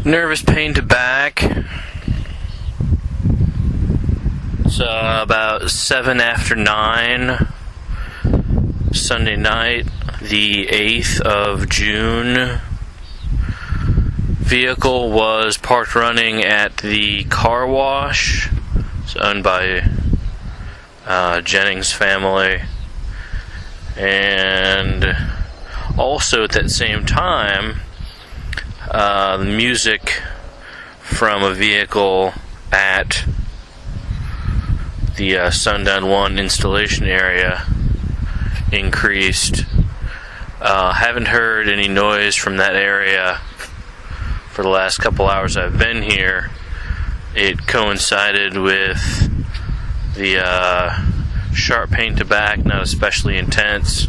Nervous pain to back. It's about 7 after 9, Sunday night, the 8th of June. Vehicle was parked running at the car wash. It's owned by Jennings family. And also at that same time, the music from a vehicle at the Sundown 1 installation area increased. Haven't heard any noise from that area for the last couple hours I've been here. It coincided with the sharp pain to back, not especially intense.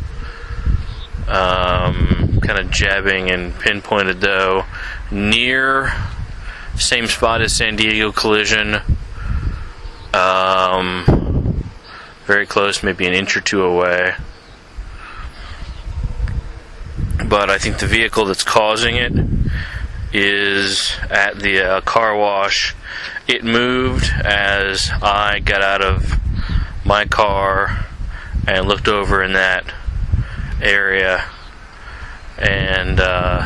Kind of jabbing and pinpointed though, near same spot as San Diego collision. Very close, maybe an inch or two away. But I think the vehicle that's causing it is at the car wash. It moved as I got out of my car and looked over in that area, and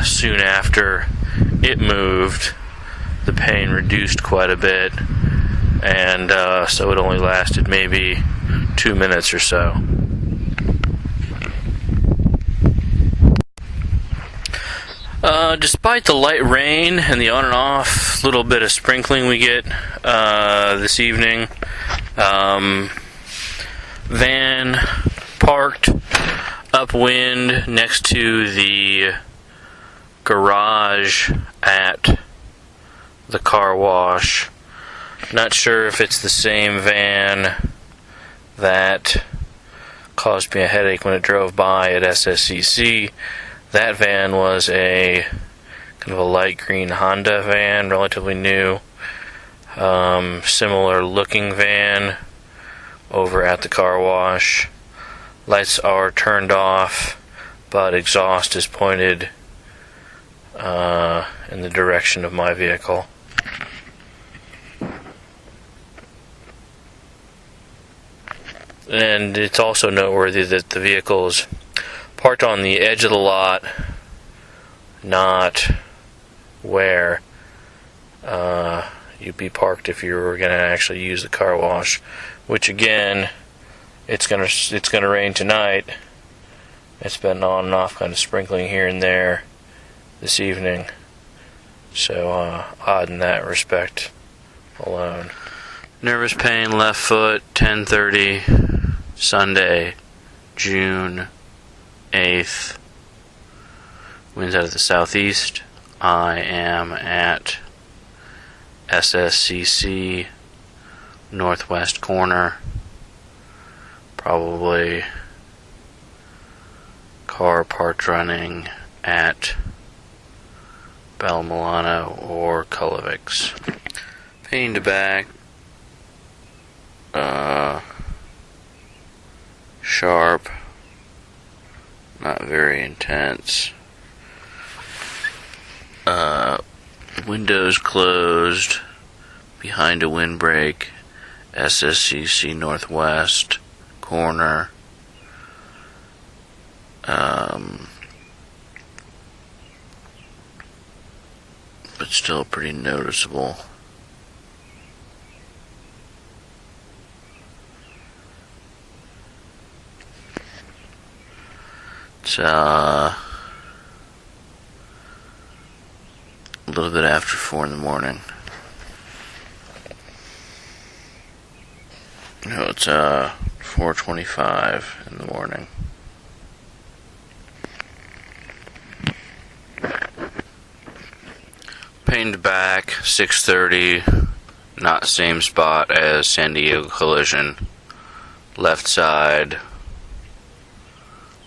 soon after it moved, the pain reduced quite a bit, and so it only lasted maybe 2 minutes or so. Despite the light rain and the on and off little bit of sprinkling we get this evening, van parked upwind next to the garage at the car wash. Not sure if it's the same van that caused me a headache when it drove by at SSCC. That van was a kind of a light green Honda van, relatively new. Similar looking van over at the car wash. Lights are turned off, but exhaust is pointed in the direction of my vehicle. And it's also noteworthy that the vehicle is parked on the edge of the lot, not where you'd be parked if you were going to actually use the car wash. Which again, it's gonna rain tonight. It's been on and off, kind of sprinkling here and there this evening. So odd in that respect alone. Nervous pain, left foot, 10:30, Sunday, June 8th. Winds out of the southeast. I am at SSCC northwest corner. Probably car parked running at Bel Milano or Kulovics. Pain to back. Sharp. Not very intense. Windows closed. Behind a windbreak. SSCC northwest corner. But still pretty noticeable. It's a little bit after 4 in the morning. No, it's 4:25 in the morning. Pained back, 6:30, not same spot as San Diego collision. Left side,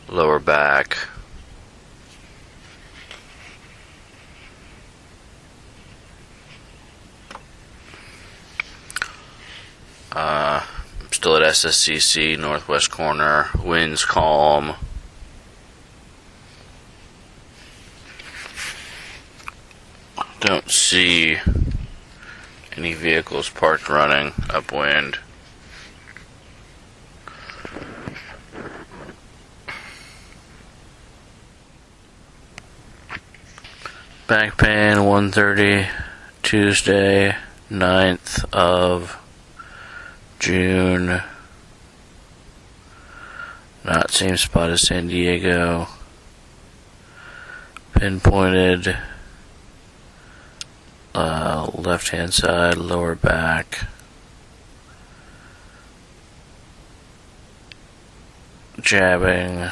lower back. Still at SSCC, northwest corner, winds calm. Don't see any vehicles parked running upwind. Back pan 1:30, Tuesday, 9th of June. Not same spot as San Diego. Pinpointed left hand side, lower back. Jabbing.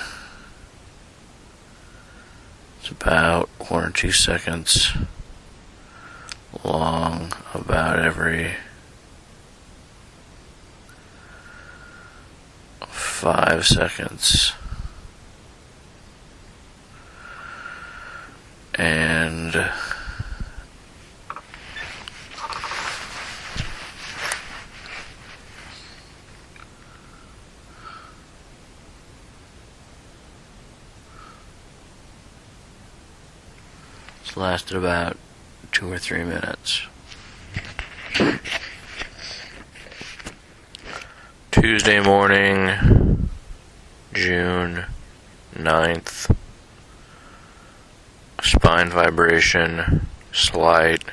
It's about 1 or 2 seconds long, about every 5 seconds. And it's lasted about 2 or 3 minutes. Tuesday morning, June 9th. Spine vibration, slight.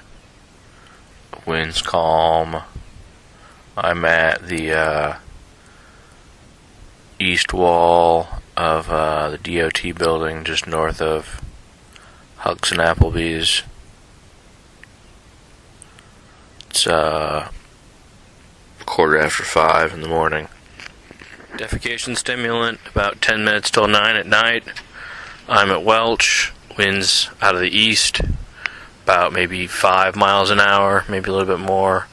Wind's calm. I'm at the east wall of the DOT building just north of Huck's and Applebee's. It's 5:15 in the morning. Defecation stimulant, about 10 minutes till 9 at night. I'm at Welch. Winds out of the east, about maybe 5 miles an hour, maybe a little bit more.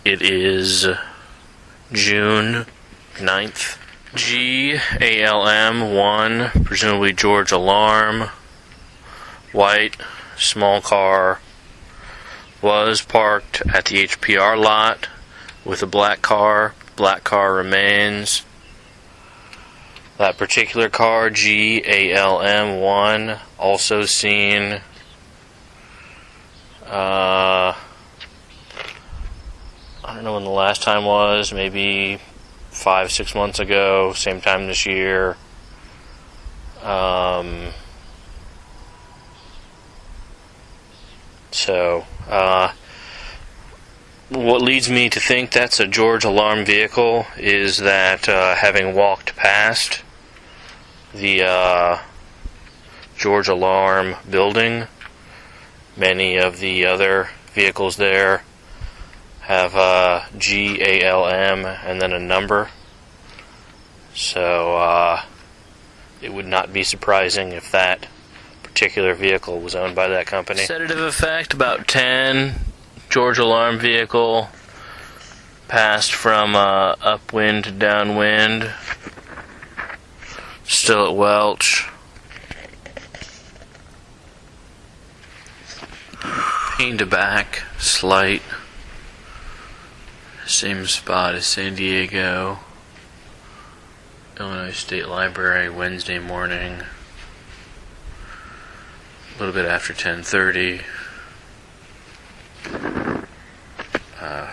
It is June 9th. GALM 1, presumably George Alarm, white, small car, was parked at the HPR lot with a black car. Black car remains. That particular car, GALM 1, also seen I don't know when the last time was, maybe 5-6 months ago, same time this year. What leads me to think that's a George Alarm vehicle is that having walked past the George Alarm building, many of the other vehicles there have GALM and then a number. So it would not be surprising if that particular vehicle was owned by that company. Sedative effect, about 10. George Alarm vehicle passed from upwind to downwind. Still at Welch. Pain to back, slight. Same spot as San Diego. Illinois State Library, Wednesday morning. A little bit after 10:30.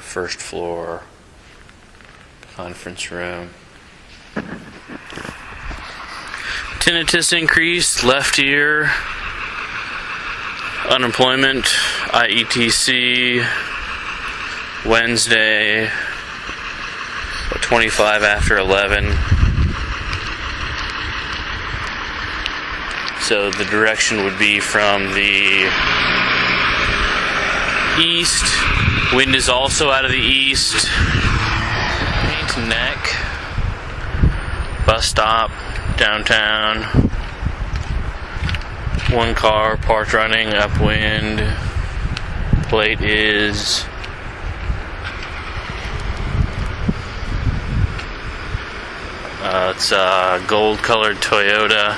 First floor conference room. Tinnitus increase, left ear. Unemployment, IETC, Wednesday, 25 after 11. So the direction would be from the east. Wind is also out of the east. Paint Neck. Bus stop, downtown. One car parked running upwind. Plate is it's a gold colored Toyota.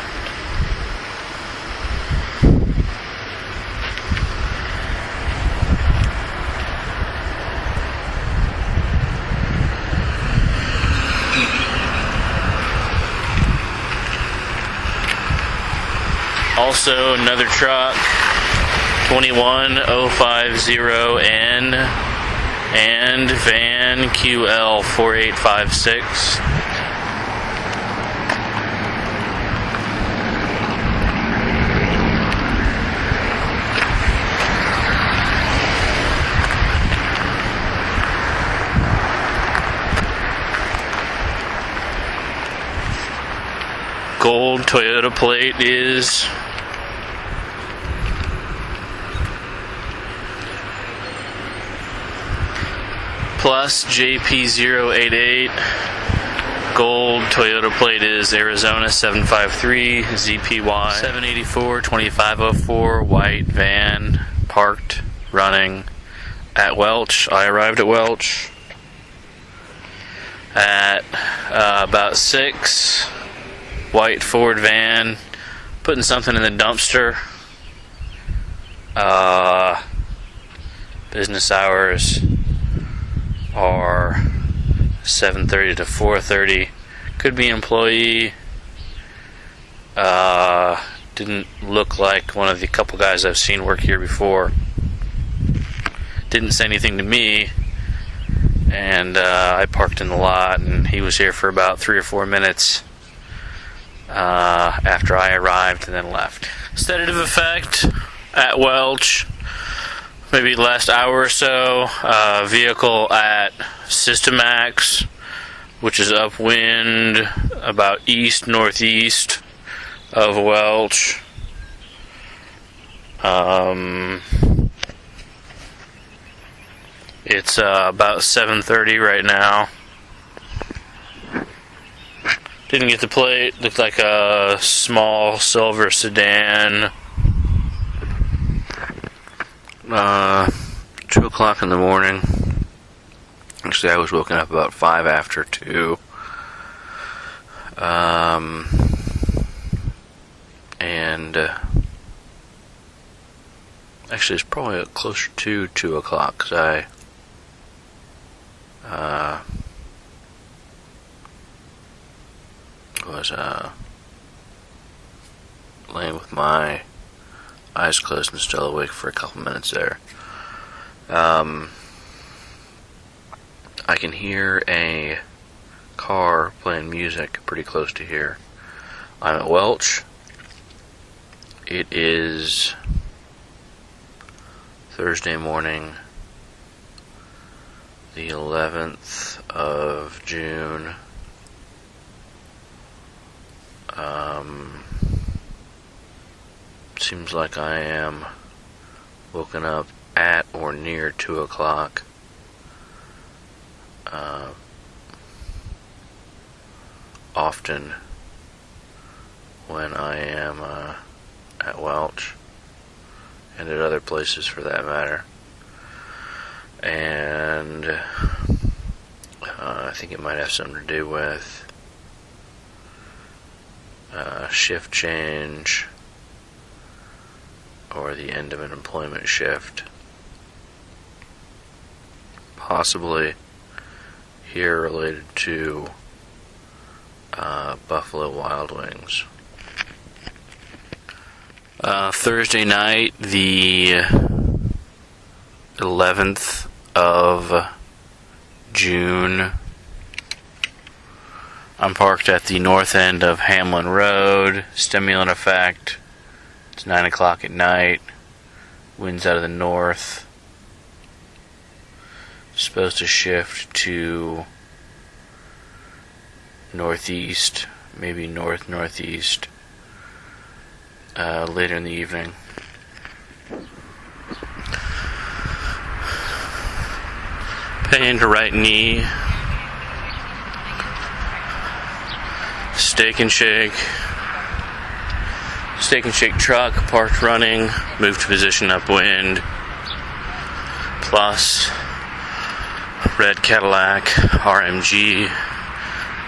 Also another truck, 21050N and van QL4856. Gold Toyota plate is plus JP088. Gold Toyota plate is Arizona 753 ZPY 784 2504. White van parked running at Welch. I arrived at Welch at about 6. White Ford van, putting something in the dumpster. Business hours are 7:30 to 4:30. Could be employee. Didn't look like one of the couple guys I've seen work here before. Didn't say anything to me, and I parked in the lot, and he was here for about 3 or 4 minutes after I arrived and then left. Sedative effect at Welch, maybe last hour or so. Vehicle at Systemax, which is upwind about east-northeast of Welch. It's about 7:30 right now. Didn't get the plate. Looked like a small silver sedan. 2 o'clock in the morning. Actually, I was woken up about 5 after 2. And actually, it's probably closer to 2 o'clock because I was laying with my eyes closed and still awake for a couple minutes there. I can hear a car playing music pretty close to here. I'm at Welch. It is Thursday morning, the 11th of June. Seems like I am woken up at or near 2 o'clock. Often when I am at Welch and at other places for that matter. And I think it might have something to do with shift change or the end of an employment shift. Possibly here related to Buffalo Wild Wings. Thursday night, the 11th of June. I'm parked at the north end of Hamlin Road. Stimulant effect. It's 9 o'clock at night. Winds out of the north. Supposed to shift to northeast, maybe northeast later in the evening. Pain to right knee. Steak and Shake truck parked running, moved to position upwind, plus red Cadillac RMG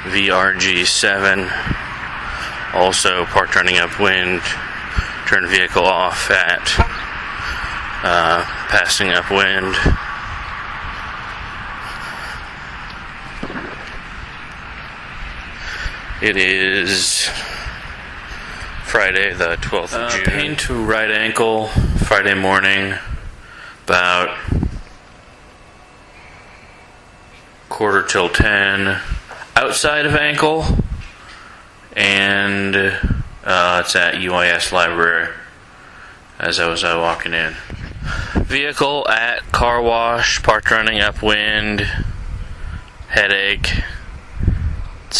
VRG7 also parked running upwind, turned vehicle off at passing upwind. It is Friday, the 12th of June. Pain to right ankle, Friday morning, about 9:45. Outside of ankle, and it's at UIS library as I was walking in. Vehicle at car wash, parked running upwind, headache.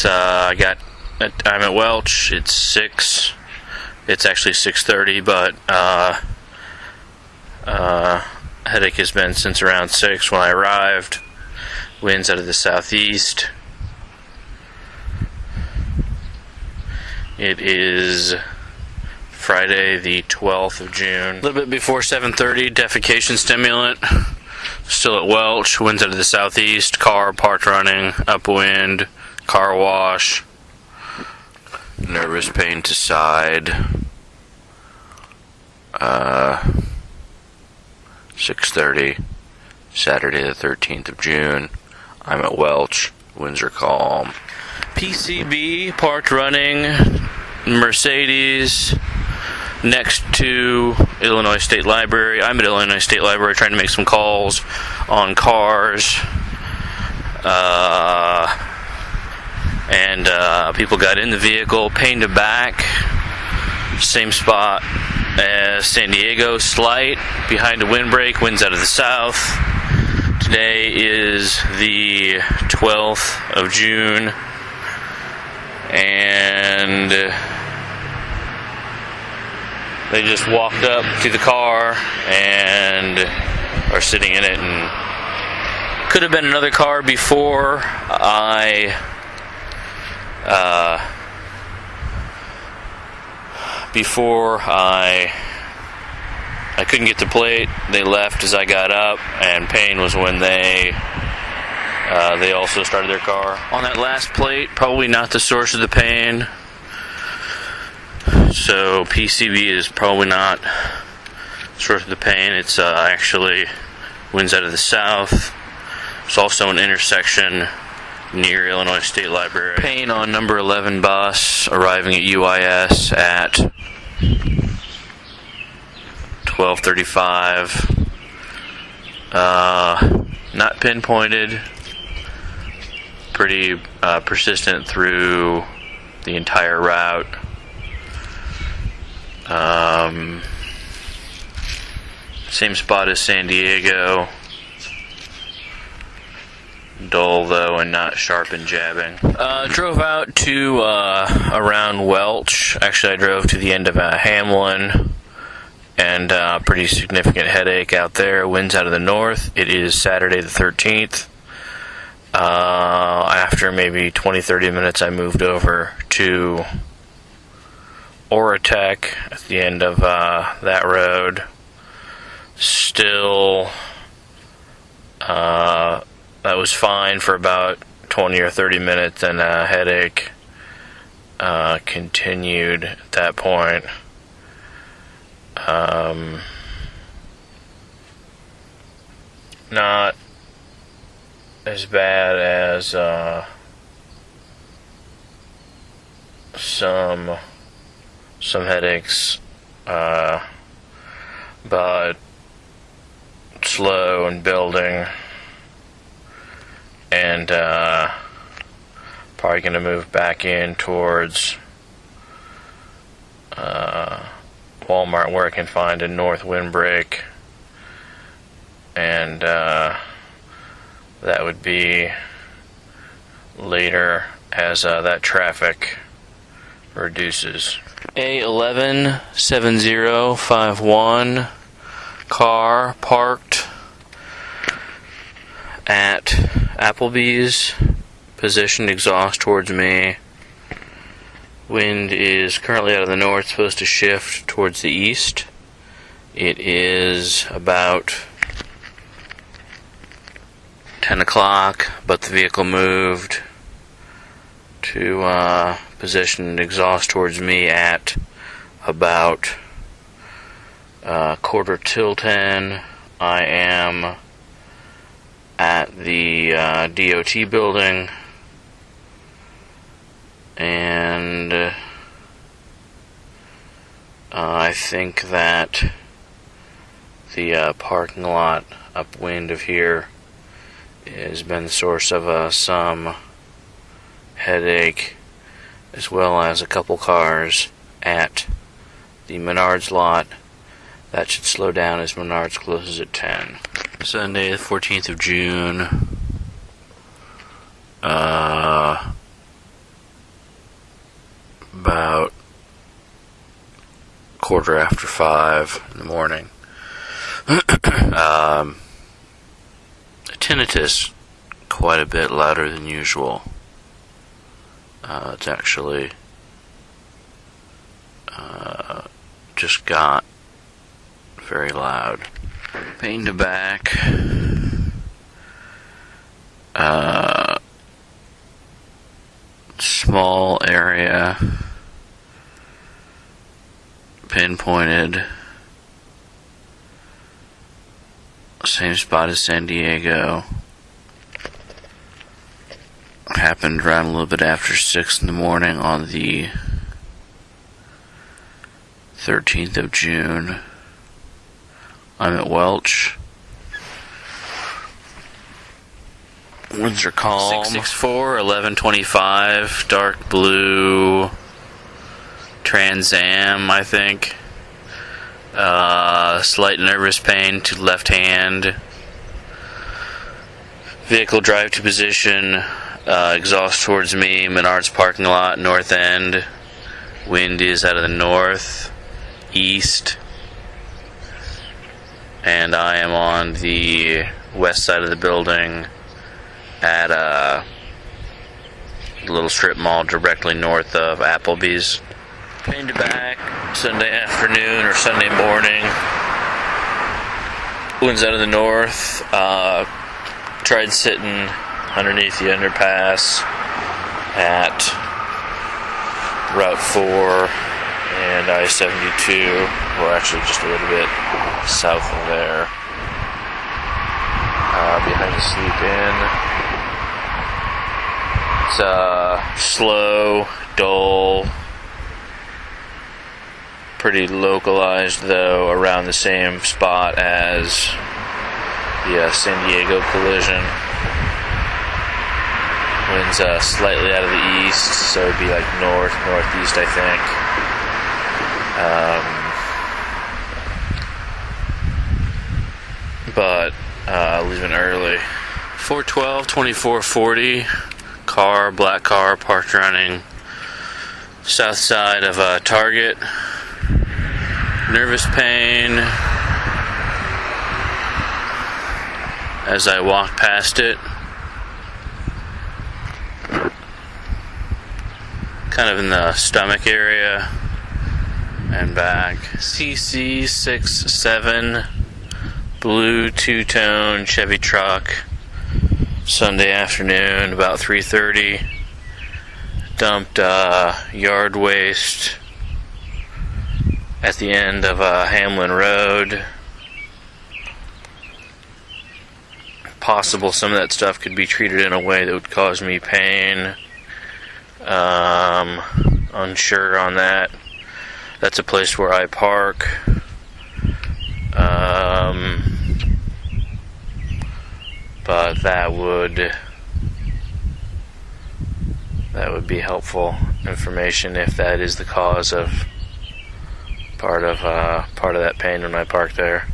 I'm at Welch. It's 6. It's actually 6:30, but headache has been since around 6 when I arrived. Winds out of the southeast. It is Friday, the 12th of June. A little bit before 7:30, defecation stimulant. Still at Welch, winds out of the southeast, car parked running, upwind, car wash. Nervous pain to side. 6:30, Saturday the 13th of June. I'm at Welch, winds are calm. PCB, parked running, Mercedes, next to Illinois State Library. I'm at Illinois State Library trying to make some calls on cars. And people got in the vehicle, pain to back. Same spot as San Diego, slight, behind a windbreak, winds out of the south. Today is the 12th of June. And they just walked up to the car and are sitting in it, and could have been another car before I couldn't get the plate. They left as I got up, and pain was when they also started their car. On that last plate, probably not the source of the pain. So PCB is probably not the source of the pain. It's actually winds out of the south. It's also an intersection near Illinois State Library. Pain on number 11 bus arriving at UIS at 12:35. Not pinpointed. Pretty persistent through the entire route. Same spot as San Diego. Dull though, and not sharp and jabbing. Drove out to around Welch. Actually, I drove to the end of Hamlin, and pretty significant headache out there. Winds out of the north. It is Saturday the 13th. After maybe 20-30 minutes, I moved over to Oratech at the end of that road. Still, that was fine for about 20 or 30 minutes, and headache continued at that point. Not as bad as some headaches, but slow and building, and probably going to move back in towards Walmart, where I can find a north windbreak, and that would be later as that traffic reduces. A117051 car parked at Applebee's, positioned exhaust towards me. Wind is currently out of the north, supposed to shift towards the east. It is about 10 o'clock, but the vehicle moved to position exhaust towards me at about 9:45. I am at the DOT building, I think that the parking lot upwind of here has been the source of some headache, as well as a couple cars at the Menards lot. That should slow down as Menards closes at 10. Sunday, the 14th of June. About 5:15 in the morning. Tinnitus, quite a bit louder than usual. It's actually just got very loud. Pain to back. Small area. Pinpointed. Same spot as San Diego. Happened around a little bit after 6 in the morning on the 13th of June. I'm at Welch. Winds are calm. 664, 1125, dark blue Trans Am, I think. Slight nervous pain to left hand. Vehicle drive to position. Exhaust towards me. Menards parking lot, north end. Wind is out of the north, east. And I am on the west side of the building at a little strip mall directly north of Applebee's. Pain to back, Sunday afternoon or Sunday morning. Winds out of the north. Tried sitting underneath the underpass at Route 4 and I-72. Well, actually just a little bit south of there. Behind the Sleep Inn. It's slow, dull, pretty localized though, around the same spot as the San Diego collision. Winds slightly out of the east, so it'd be like northeast, I think. But leaving early. 412, 2440. Black car, parked running south side of Target. Nervous pain as I walk past it. Kind of in the stomach area and back. CC67 blue two-tone Chevy truck. Sunday afternoon, about 3:30. Dumped yard waste at the end of Hamlin Road. Possible some of that stuff could be treated in a way that would cause me pain. Unsure on that. That's a place where I park. But that would be helpful information if that is the cause of part of that pain when I park there.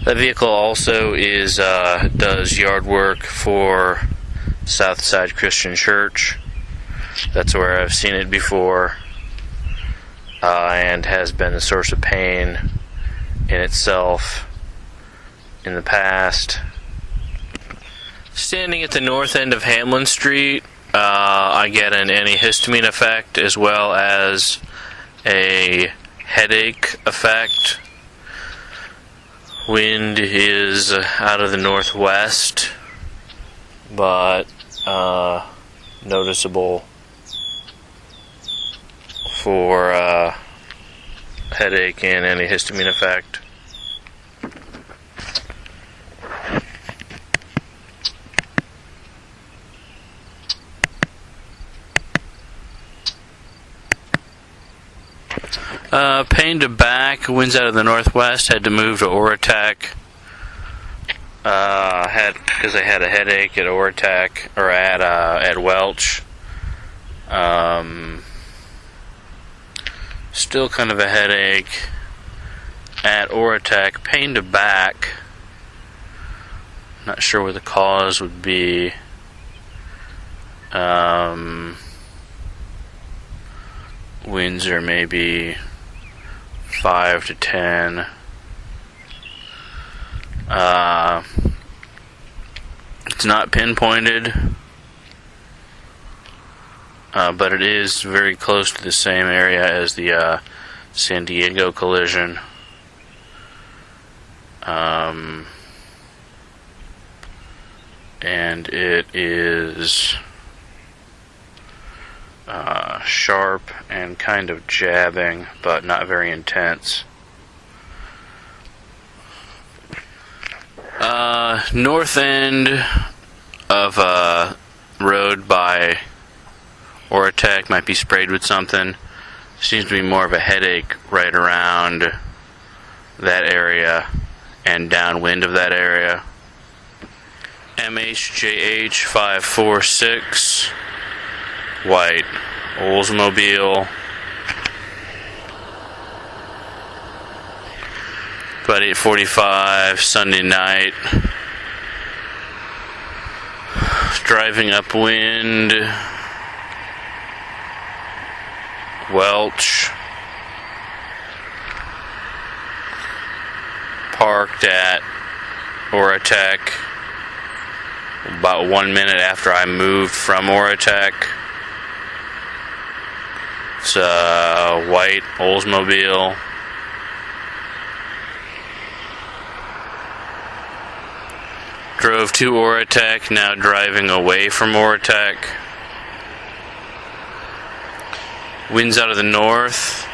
That vehicle also does yard work for Southside Christian Church. That's where I've seen it before, and has been a source of pain in itself in the past. Standing at the north end of Hamlin Street, I get an antihistamine effect as well as a headache effect. Wind is out of the northwest, but noticeable for headache and antihistamine effect. Pain to back, winds out of the northwest, had to move to Oratech. Because I had a headache at Oratech, or at Welch. Still kind of a headache at Oratech. Pain to back. Not sure what the cause would be. Winds are maybe 5 to 10. It's not pinpointed, but it is very close to the same area as the San Diego collision. And it is sharp and kind of jabbing, but not very intense. North end of road by Oratech might be sprayed with something. Seems to be more of a headache right around that area and downwind of that area. MHJH 546, white Oldsmobile. About 8:45 Sunday night. Driving upwind. Welch. Parked at Oratech about 1 minute after I moved from Oratech. It's a white Oldsmobile. Drove to Oratech, now driving away from Oratech. Winds out of the north.